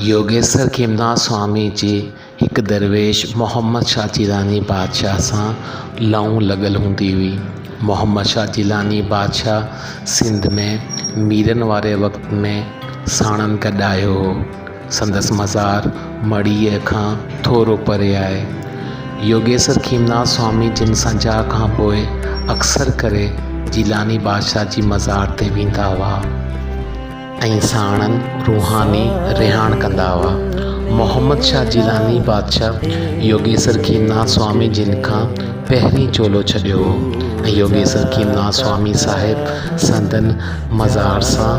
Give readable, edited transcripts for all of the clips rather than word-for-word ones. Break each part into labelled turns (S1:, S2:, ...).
S1: योगेश्वर खेमनाथ स्वामी जी हिकु दरवेश मोहम्मद शाह जिलानी बादशाह सां लऊं लॻल हूंदी हुई। मोहम्मद शाह जिलानी बादशाह सिंध में मीरनि वारे वक़्त में साणनि कढायो हो। संदसि मज़ार मढ़ीअ खां थोरो परे आहे। योगेश्वर खेमनाथ स्वामी जिन संजा खां पोइ अक्सर करे जिलानी बादशाह जी मज़ार ते वेंदा हुआ ऐं साणनि रूहानी रिहाण कंदा हुआ। मोहम्मद शाह जिलानी बादशाह योगेश्वर खेमनाथ स्वामी जिन खां पहिरीं चोलो छॾियो हो ऐं योगेश्वर खेमनाथ स्वामी साहिब संदन मज़ार सां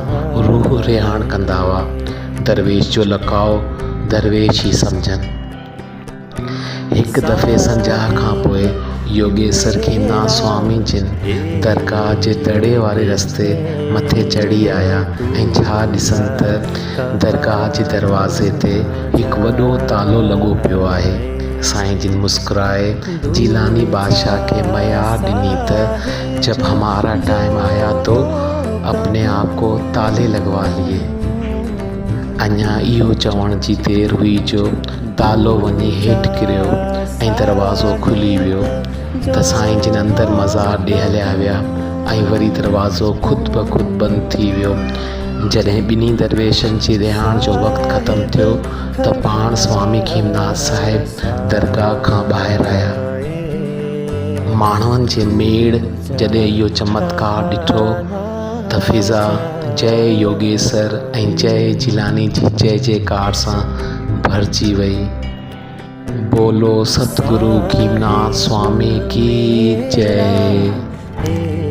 S1: रूह रिहाण कंदा हुआ। दरवेश जो लकाउ दरवेश ई सम्झनि। हिकु दफ़े संजाह खां पोइ योगेश्वर खेमनाथ स्वामी जिन दरगाह जे दड़े वारे रस्ते मथे चढ़ी आया ऐं छा ॾिसनि त दरगाह जे दरवाज़े ते हिकु वॾो तालो लॻो पियो आहे। साईं जिन मुस्कुराए जिलानी बादशाह खे मयार ॾिनी त जब हमारा टाइम आया तो अपने आप को ताले लगवा लिए। अञा इहो चवण जी देरि हुई जो तालो वञी हेठि किरियो ऐं दरवाज़ो खुली वियो त साईं जिन अंदरि मज़ार ॾे हलिया विया ऐं वरी दरवाज़ो ख़ुदि ब ख़ुदि बंदि थी वियो। जॾहिं ॿिन्ही दरवेशनि जे रिहाण जो वक़्तु ख़तमु थियो त पाण स्वामी खेमनाथ साहिब दरगाह खां ॿाहिरि आया। माण्हुनि जे मेड़ जॾहिं इहो चमत्कार ॾिठो त फिज़ा जय योगेश्वर ऐं जय जिलानी जी जय जयकार सां भरिजी वई। बोलो सतगुरु खेमनाथ स्वामी की जय।